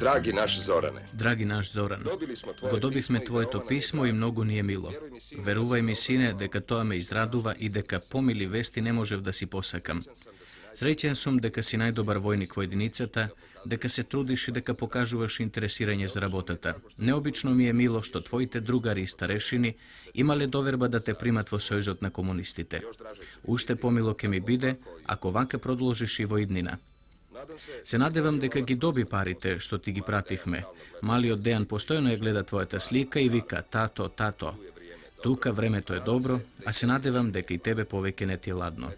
Dragi naš Zorane, Dragi naš Zoran, go dobivme tvojeto pismo i mnogo nije milo. Veruvaj mi, sine, deka toa me izraduva i deka pomili vesti ne možev da si posakam. Srećen sum deka si najdobar vojnik vojedinicata, deka se trudiš i deka pokažuvaš interesiranje za rabotata. Neobično mi je milo što tvojite drugari i starešini imale doverba da te primatvo sojzot na komunistite. Ušte pomilo ke mi bide, ako vanka produložiš i vojdnina. Se nadevam deka gi dobi parite što ti gi prativme. Mali od Dejan postojno je gleda tvojata slika i vika tato, tato. Tuka vreme to je dobro, a se nadevam deka i tebe poveke ne ti je ladno.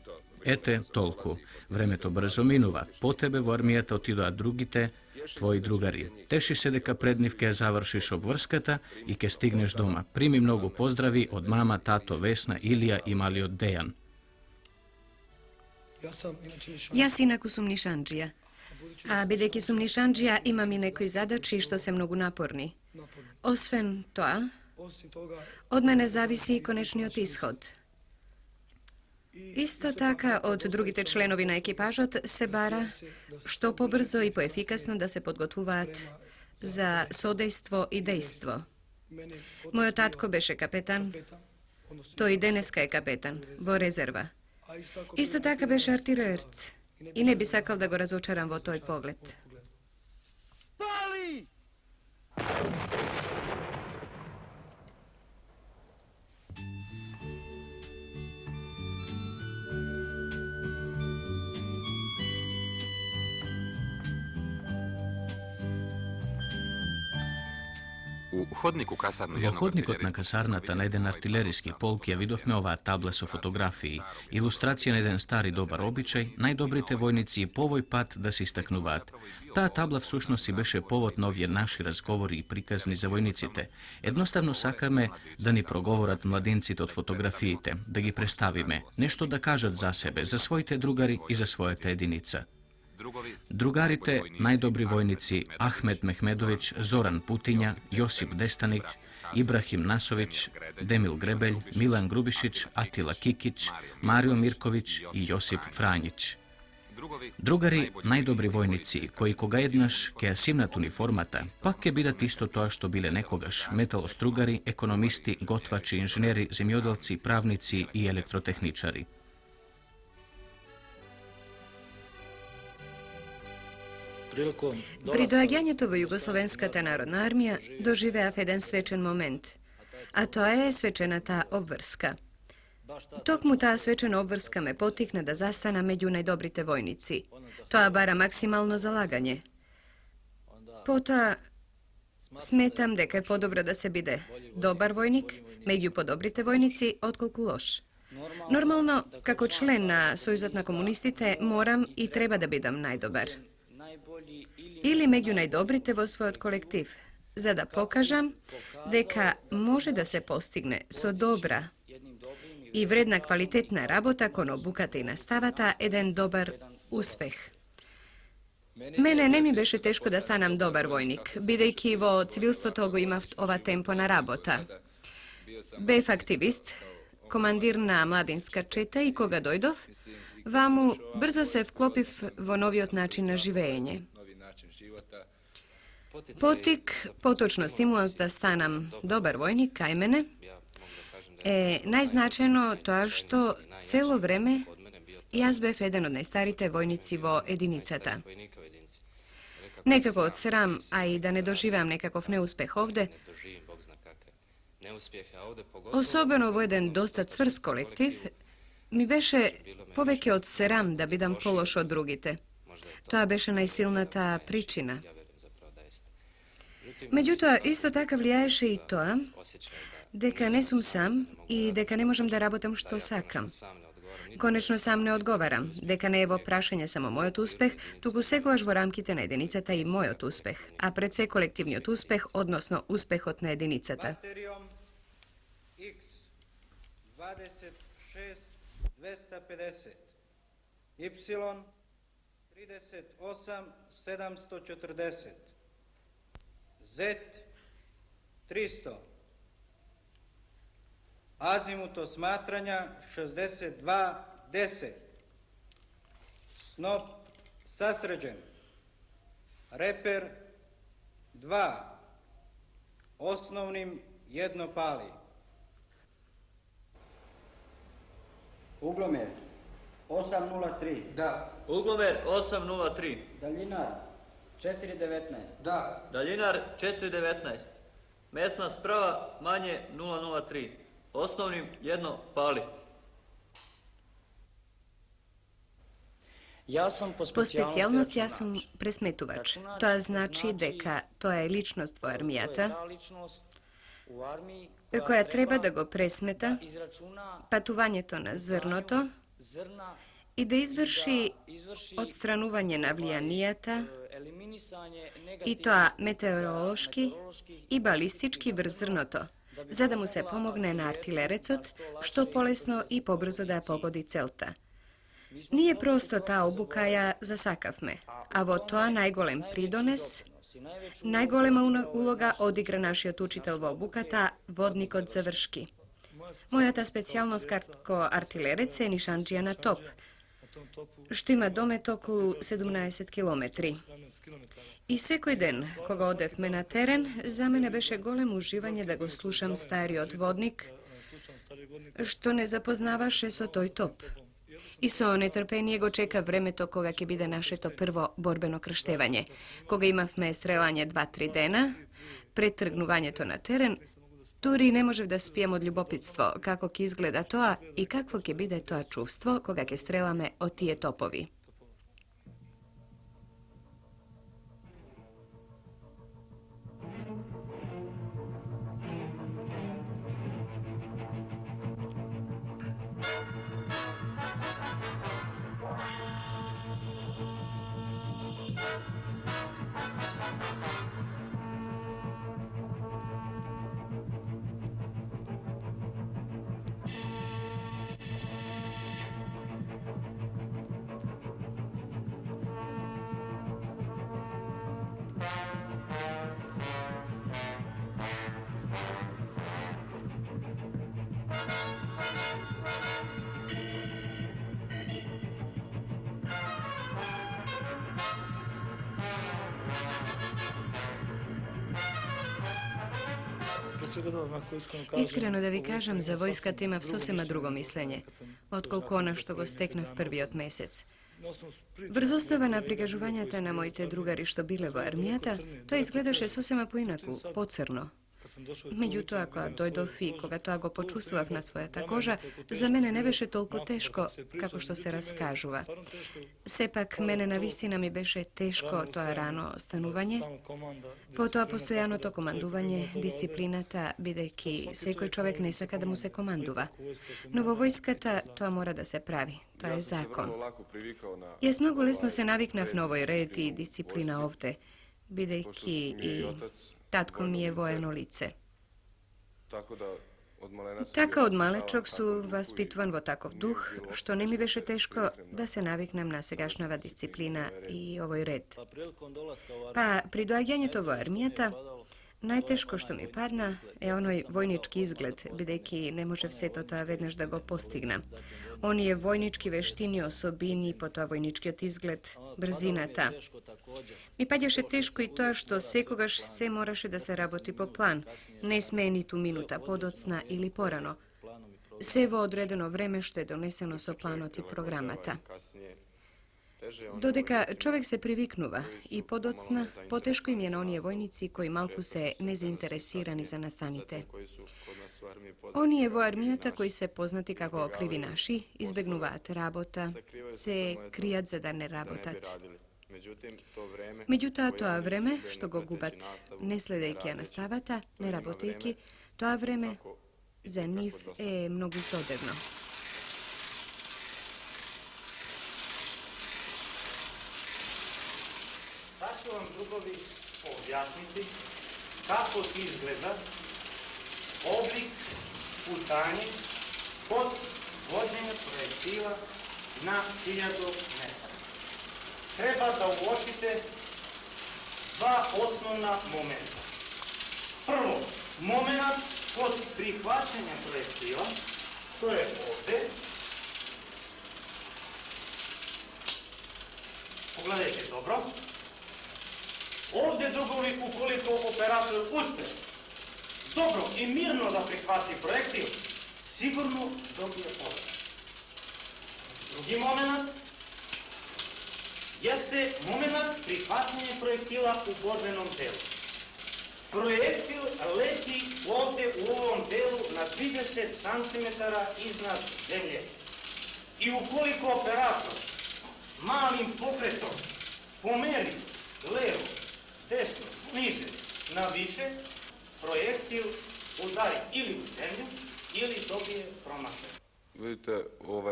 Ete, tolku. Vreme to brzo minuva. Po tebe v armijata otidoa drugite, tvoji drugari. Teši se deka prednivke završiš obvrskata i ke stigneš doma. Primi mnogo pozdravi od mama, tato, Vesna, Ilija i mali od Dejan. Ja sinaku sum nišanđija. A bideki sum nišanđija imam i nekoj zadači što se mnogo naporni. Osven toa, od mene zavisi i konečni od ishod. Isto taka od drugite členovi na ekipažot se bara što pobrzo i poefikasno da se podgotuvat za sodejstvo i dejstvo. Moj tatko beše kapetan, to i deneska je kapetan, vo rezerva. Isto taka beše artilerc i ne bi sakal da go razočaram vo toj pogled. Pali! U hodniku kasarnu Во hodnikот на касарната на еден артилериски полк ја видовме оваа табла со фотографии, илустрација на еден стари добар обичај, најдобрите војници и по овој пат да се истакнуваат. Таа табла всушност си беше повод на овие наши разговори и приказни за војниците. Едноставно сакаме да ни проговорат младинците од фотографиите, да ги представиме, нешто да кажат за себе, за своите другари и за својата единица. Другарите, најдобри војници Ахмед Мехмедовиќ, Зоран Путиња, Јосип Дестаник, Ибрахим Насовиќ, Демил Гребелј, Милан Грубишиć, Атила Кикиć, Марио Мирковиć и Јосип Фрањиć. Другари, најдобри војници, кои кога еднаш ке ја симнат униформата, пак ке бидат исто тоа што биле некогаш металостругари, економисти, готвачи, инженери, земјоделци, правници и електротехничари. Pri doaѓањето во Југословенската народна армија доживеав еден свечен момент, а тоа е свечената обврска. Токму таа свечена обврска ме потикна да застана меѓу најдобрите војници. Тоа бара максимално залагање. Потоа сметам дека е подобро да се биде добар војник меѓу подобрите војници отколку лош. Нормално, како член на Сојузот на комунистите, морам и треба да бидам најдобар. Или меѓу најдобрите во својот колектив, за да покажам дека може да се постигне со добра и вредна квалитетна работа кон обуката и наставата еден добар успех. Мене не ми беше тешко да станам добар војник, бидејќи во цивилството го имав ова темпо на работа. Бев активист, командир на младинска чета и кога дојдов, ваму брзо се вклопив во новиот начин на живење. Потик, поточно стимуланс да станам добар војник кај мене, е најзначено тоа што цело време јас бев еден од најстарите војници во единицата. Некако од срам, а и да не доживеам некаков неуспех овде, особено во еден доста цврст колектив, ми беше повеќе од срам да бидам полош од другите. Тоа беше најсилната причина. Меѓутоа, исто така влијаеше и тоа дека не сум сам и дека не можам да работам што сакам. Конечно сам не одговарам, дека не е во прашање само мојот успех, туку секогаш во рамките на единицата и мојот успех, а пред се колективниот успех, односно успехот на единицата. X26250, Y38740, Z300, azimut osmatranja 6210, snop sasređen, reper 2. Osnovnim jedno pali. Uglomer 803. Da. Uglomer 803. Daljinar 419. Da. Daljinar 419. Mesna sprava manje 003. Osnovnim jedno pali. Po specijalnosti ja sam presmetuvač. To znači deka to je ličnost voarmijata koja treba da go presmeta, patuvanje to na zrnoto i da izvrši odstranuvanje navlijanijata i to meteorološki i balistički vrz zrnoto, za da mu se pomogne na artilerecot, što polesno i pobrzo da pogodi celta. Nije prosto ta obukaja za sakavme, a vo to najgolem pridones, najgolema uloga odigra naši otučitel obukata, vodnik od završki. Moja ta specijalnost kako artilerece nišanđija na top, što ima domet okolo 17 kilometri. I sekoj den, koga odev me na teren, za mene beše golem uživanje da go slušam stari od vodnik, što ne zapoznavaše so toj top. I so netrpenije go čeka vreme to koga ke bide naše to prvo borbeno krštevanje, koga imavme strelanje 2-3 dena, pretrgnuvanje to na teren, turi ne može da spijem od ljubopitstvo kako ke izgleda toa i kakvo ke bide toa čuvstvo koga ke strelame od tije topovi. Iskreno da vi kažem, za vojskat ima sosema drugo mišljenje, otkoliko ona što go stekna v prvi od mesec. Vrzostavana prigažuvanjata na mojte drugari što bile vo armijata, to izgledaše sosema poinaku, pocrno. Međutim, ako dojdofi, koga to go počustvav na svoja ta koža, za mene ne beše toliko teško kako što se raskažuva. Sepak, mene na vistina mi beše teško to rano stanuvanje, po to postojano to komanduvanje, disciplinata, bideki, sekoj čovek ne saka da mu se komanduva. Novo vojskata, to mora da se pravi, to je zakon. Jes mnogo lesno se naviknav novoj red i disciplina ovde, bideki i tatko mi je vojeno lice. Tako od malečog su vaspitovan vo takov duh, što ne mi beše teško da se naviknem na segašnjava disciplina i ovoj red. Pa pri doaganju tovo armijata, najteško što mi padna je onoj vojnički izgled, bideki ne može vse to vedneš da go postigna. On je vojnički veštini osobini, po to vojnički od izgled, brzina ta. Mi padjaše teško i to što sekogaš se moraše da se raboti po plan, ne sme ni tu minuta podocna ili porano. Sevo odredeno vreme što je doneseno so planoti programata. Dodeka čovek se priviknuva i podocna, poteško im je na onije vojnici koji malku se nezainteresirani za nastanite. Onije voarmijata koji se poznati kako krivi naši, izbegnuvat rabota, se krijat za da ne rabotat. Međutim, to vreme što go gubat ne sledejki nastavata, ne rabotejki, to vreme za njih je mnogo zdodevno. Sad ću vam, drugovi, objasniti kako izgleda oblik putanje kod vođenja projektila na 1000 metara. Treba da uočite dva osnovna momenta. Prvo, moment kod prihvaćanja projektila, to je ovde. Pogledajte dobro. Ovdje, drugovi, ukoliko operator uspe dobro i mirno da prihvati projektil, sigurno dobije povrat. Drugi moment jeste moment prihvatanja projektila u borbenom delu. Projektil leti ovdje u ovom delu na 30 cm iznad zemlje. I ukoliko operator malim pokretom pomeri levo, desno, niže, na više, projektil udari ili u zemlju ili dobije promašaj. Vidite,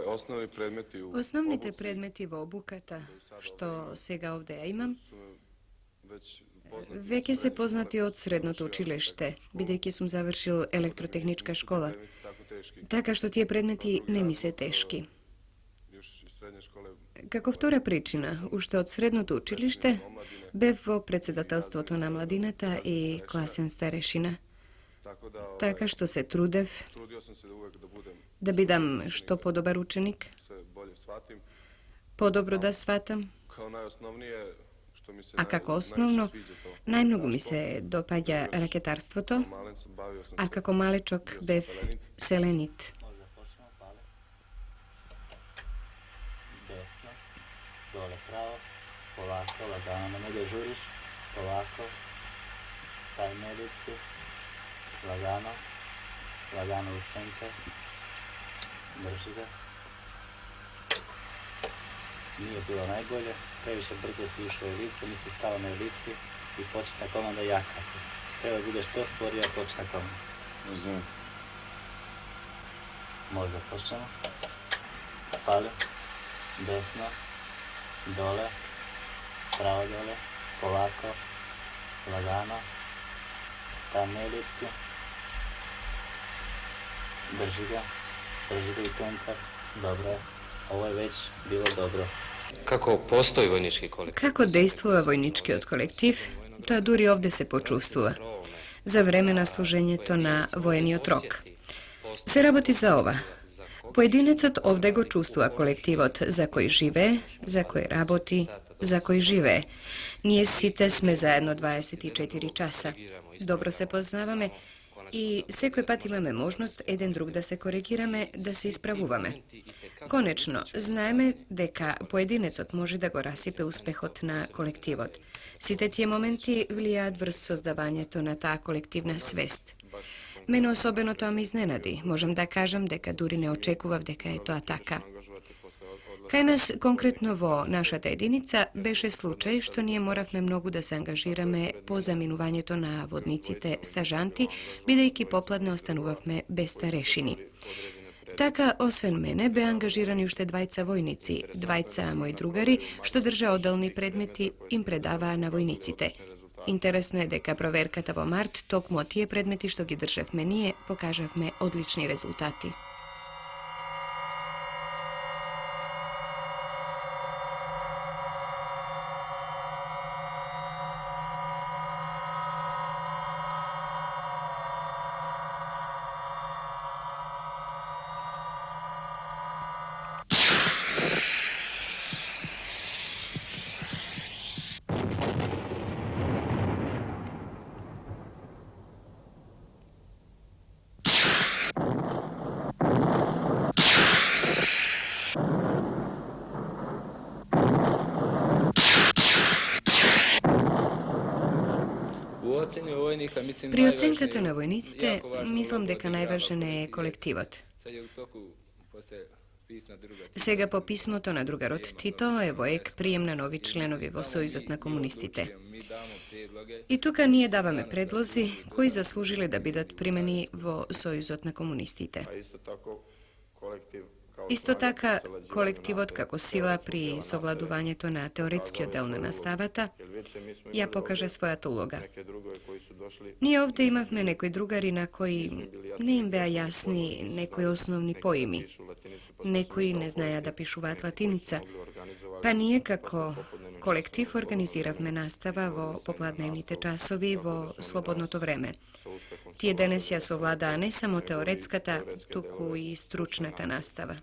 osnovni predmeti u Основните предмети во обуката, што сега овде ја имам, веќе се познати од средното училиште, бидејќи сум завршил електротехничка школа, така што тие предмети не ми се тешки. Како втора причина, уште од средното училиште, бев во председателството на младината и класен старешина. Така што се трудев да бидам што подобар ученик, подобро да сватам, а како основно, најмногу ми се допаѓа ракетарството, а како малечок бев селенит. Desno, dole pravo, polako, lagano, ne da žuriš, polako, stavi na elipsi, lagano, lagano u centar, drži ga. Nije bilo najbolje, previše brzo si išao u elipsu, nisi stao na elipsi i početna komanda jaka. Treba da bude što sporija početna komanda. Razumem. Možda počnemo. Pali, desno, dole, pravo dole, polako, lagano, stavi na elipsi, drži ga u centar, dobro je. Ovo je već bilo dobro. Kako postoji vojnički kolektiv? Како дејствува војничкиот колектив, тоа дури овде се почувствува. За време на служењето на воениот рок. Се работи за ова. Поединецот овде го чувствува колективот за кој живее, за кој работи, за кој живее. Ние сите сме заедно 24 часа. Добро се познаваме и секој пат имаме можност еден друг да се коригираме, да се исправуваме. Конечно, знаеме дека поединецот може да го расипе успехот на колективот. Сите тие моменти влијаат врз создавањето на таа колективна свест. Мене особено тоа ме изненади. Можам да кажам дека дури не очекував дека е тоа така. Кај нас, конкретно во нашата единица, беше случај што ние моравме многу да се ангажираме по заминувањето на водниците стажанти, бидејќи попладне останувавме без старешини. Така, освен мене, беа ангажирани уште двајца војници, двајца мои другари, што држа одделни предмети, им предаваа на војниците. Интересно е дека проверката во март, токму од тие предмети што ги држевме ние, покажавме одлични резултати. При оценката на војниците, мислам дека најважен е колективот. Сега по писмото на другарот Тито е во ек прием на нови членови во Сојузот на комунистите. И тука ние даваме предлози кои заслужиле да бидат примени во Сојузот на комунистите. Исто така, колективот како сила при совладувањето на теоретскиот дел на наставата ја покажа својата улога. Ние овде имавме некои другари на кои не им беа јасни некои основни поими. Некои не знаеа да пишуваат латиница, па ние како колектив организиравме настава во попладневните часови во слободното време. Тие денес ја совладаа не само теоретската, туку и стручната настава.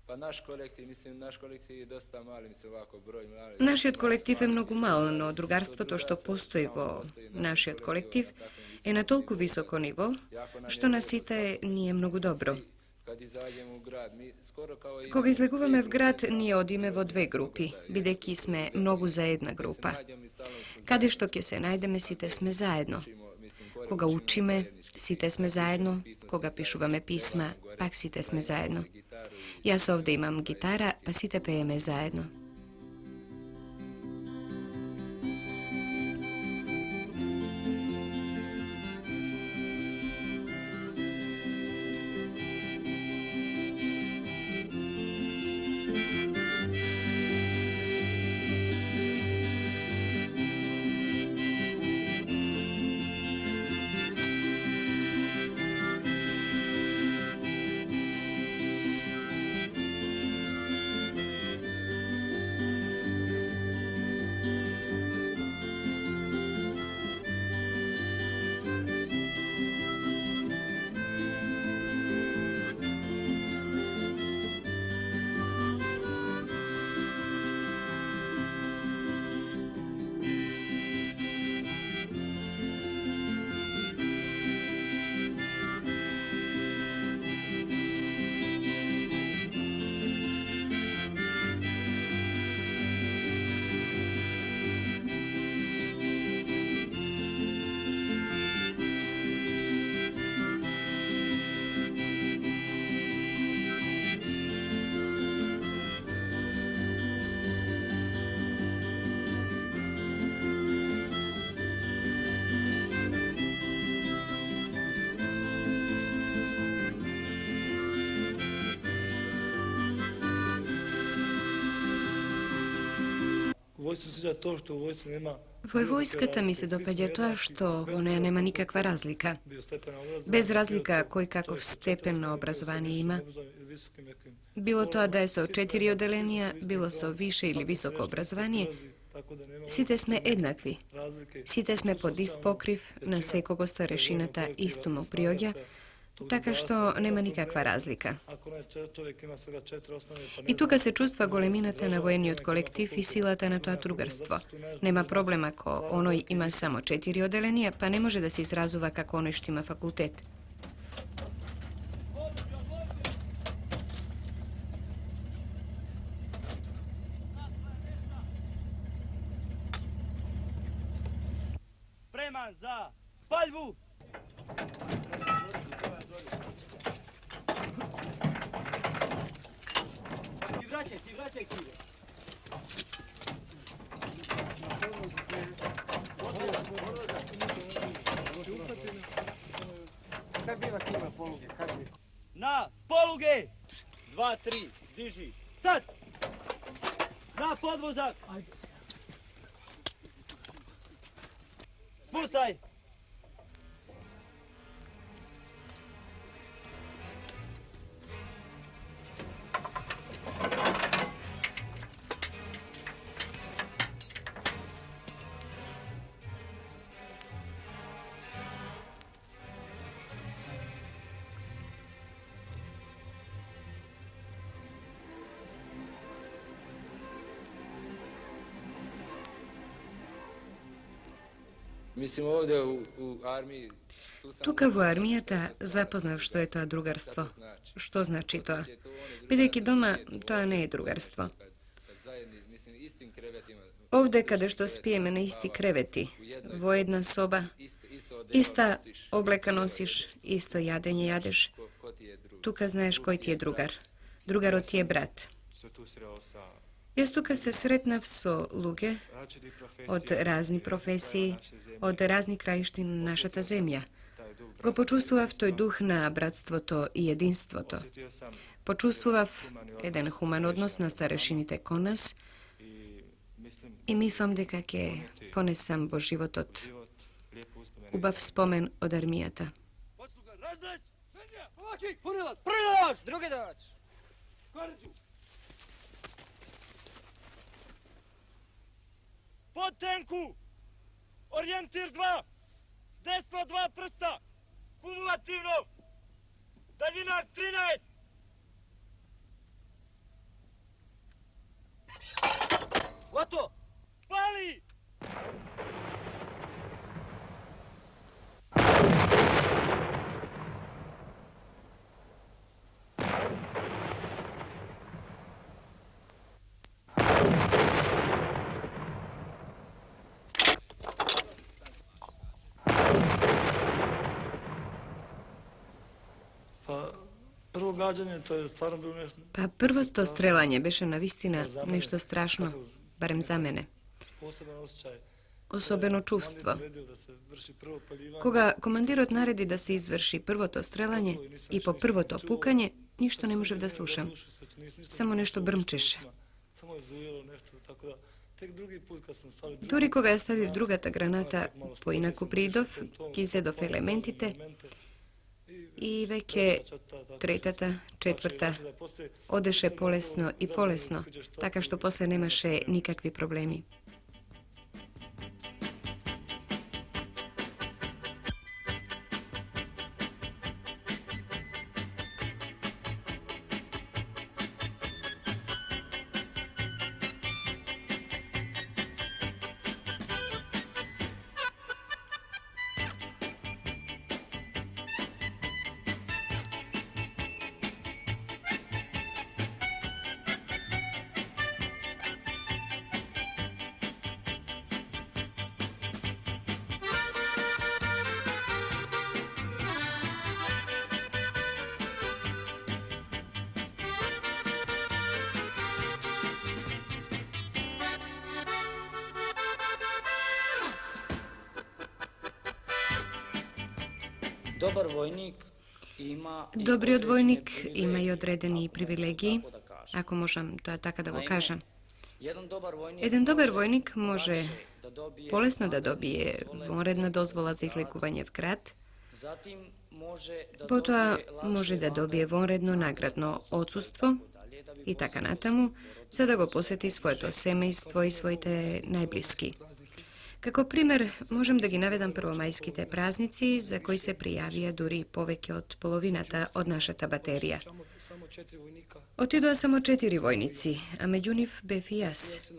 Pa naš kolektiv je dosta mali, mislim ovako broj mali. Нашиот колектив е многу мал, но другарството што постои во нашиот колектив е на толку високо ниво, што на сите ни е многу добро. Кога излегуваме в град, ние одиме во две групи, бидејќи сме многу за една група. Каде што ќе се најдеме, сите сме заедно. Кога учиме, сите сме заедно. Кога пишуваме писма, пак сите сме заедно. Јас овде имам гитара, па сите пееме заедно. Во војската ми се допаѓа тоа што во неја нема никаква разлика. Без разлика кој каков степен на образование има, било тоа да е со 4 оделенија, било со више или високо образование, сите сме еднакви. Сите сме под ист покрив, на секого старешината исто му приоѓа, така што нема никаква разлика. И тука се чувства големината на воениот колектив и силата на тоа другарство. Нема проблем ако оној има само 4 оделенија, па не може да се изразува како оној што има факултет. Спреман за пальбу! Ti vraćaj kile. Kad biva kima poluge? Na poluge! 2, 3, diži. Sad! Na podvozak! Spustaj! Mislim ovde u armiji... Тука во армијата запознав што е тоа другарство. Што значи тоа? Бидејќи дома, тоа не е другарство. Овде каде што спиеме на исти кревети, во една соба, иста облека носиш, исто јадење јадеш, тука знаеш кој ти е другар. Другарот ти е брат. Јас тука се сретнав со луѓе од разни професии, од разни краишти на нашата земја. Го почувствував тој дух на братството и единството. Почувствував еден хуман однос на старешините кон нас и мислам дека ќе понесам во животот убав спомен од армијата. Drugi davač! Pod tenku! Orijentir 2! Desno 2 prsta! Kumulativno! Daljina 13! Gotovo! Pali! Prvo gađanje, to je stvarno bilo nešto... Pa prvo to strelanje beše na vistina nešto strašno, barem za mene. Poseban osjećaj. Osobeno čuvstvo. Koga komandirot naredi da se izvrši prvo to strelanje i po prvo to pukanje, ništa ne može da slušam. Samo nešto brmčeše. Samo je zujelo nešto, tako da... Tek drugi put kad smo stali... Turi koga je stavio drugata granata po inaku pridov, kizedov elementite, i veke tretata, četvrta, odeše polesno i polesno, taka što posle nemaše nikakvi problemi. Dobri odvojnik ima i odredeni privilegiji, ako možem to tako da go kažem. Jedan dobar vojnik može polesno da dobije vonredna dozvola za izlikovanje v grad, potom može da dobije vonredno nagradno odsustvo i taka natamu, za da go posjeti svoje to semejstvo i svojite najbliski. Kako primer, možem da gi navedam prvomajskite praznici za koji se prijavija duri poveke od polovinata od našata baterija. Otidoa samo 4 vojnici, a među njih bef i jas.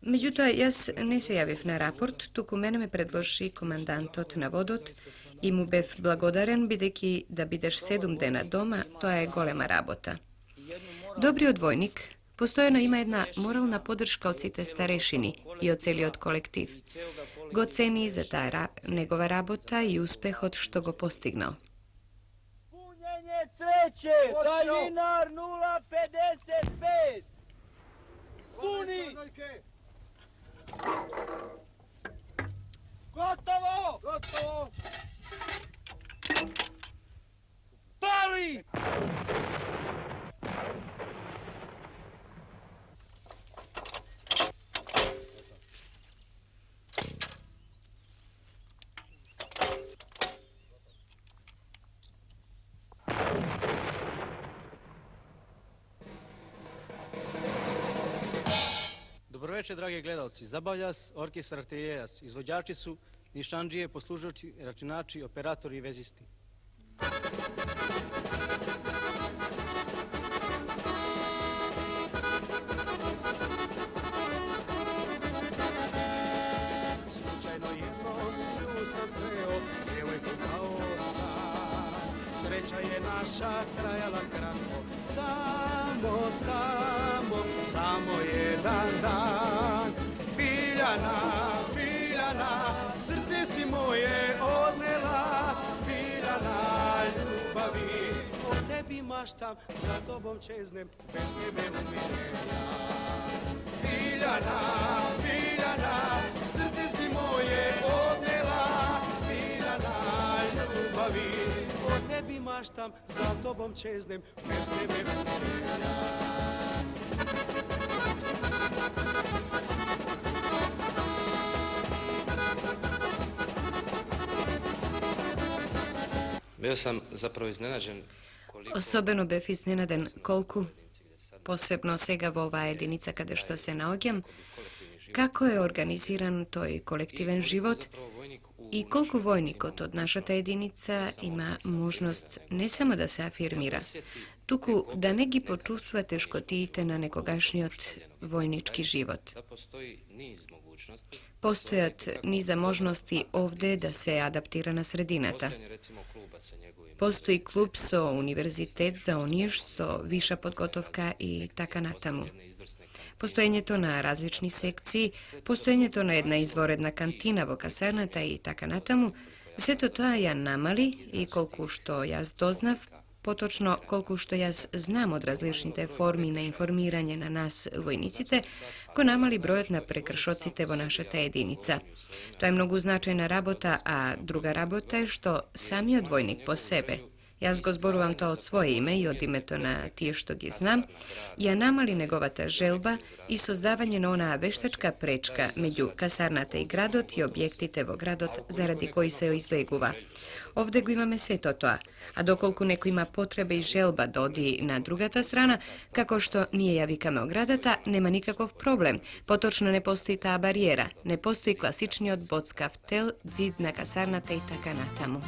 Međutim, jas ne se javiv na raport, tuku mene me predloži komandantot na vodot i mu bef blagodaren bideki da bideš 7 dena doma, to je golema rabota. Dobri odvojnik postojeno ima jedna moralna podrška od cite starešini i od celi od kolektiv. Go ceni za ta njegova rabota i uspeh od što go postignao. Punjenje treće, daljinar 0,55. Puni! Gotovo! Gotovo! Pali! Dobroveče, dragi gledalci. Zabavlja vas orkestar Artiljeras. Izvođači su nišandžije, poslužavci, računači, operatori i vezisti. Slučajno jednom nju sam sreo, djevojku zvao sam. Sreća je naša trajala kratko, samo jedan dan. Biljana, srce si moje odnela, Biljana, ljubavi. O tebi maštam, za tobom čeznem, bez tebe umirenja. Biljana, srce si moje odnela, Biljana, ljubavi. O tebi maštam, za tobom čeznem, bez tebe umirenja. Bio sam zapravo iznenađen koliko... Osobeno bef iznenaden kolku, posebno sega ova jedinica kada što se naogjam, kako je organiziran toj kolektiven život i koliko vojnik od naša ta jedinica ima možnost ne samo da se afirmira, Туку да не ги почувствувате шкотиите на некогашниот војнички живот. Da postoji niz mogućnosti. Постојат низа можности овде да се адаптира на средината. Postojanje recimo kluba sa njegovim Постои клуб со универзитет за оние со виша подготовка и така натаму. Постоењето на различни секции, постоењето на една изворедна кантина во касарната и така натаму, сето тоа ја намали и колку што јас дознав, поточно колку што јас знам од различните форми на информирање на нас војниците, го намали бројот на прекршоците во нашата единица. Тоа е многу значајна работа, а друга работа е што самиот војник по себе, јас го зборувам тоа од своје име и од името на тие што ги знам, ја намали неговата желба и создавање на онаа вештачка пречка меѓу касарната и градот и објектите во градот заради кои се излегува. Овде го имаме сето тоа, а доколку некој има потреба и желба да оди на другата страна, како што ние ја викаме оградата, нема никаков проблем. Поточно не постои таа бариера, не постои класичниот боцкав тел, ѕид на касарната и така натаму.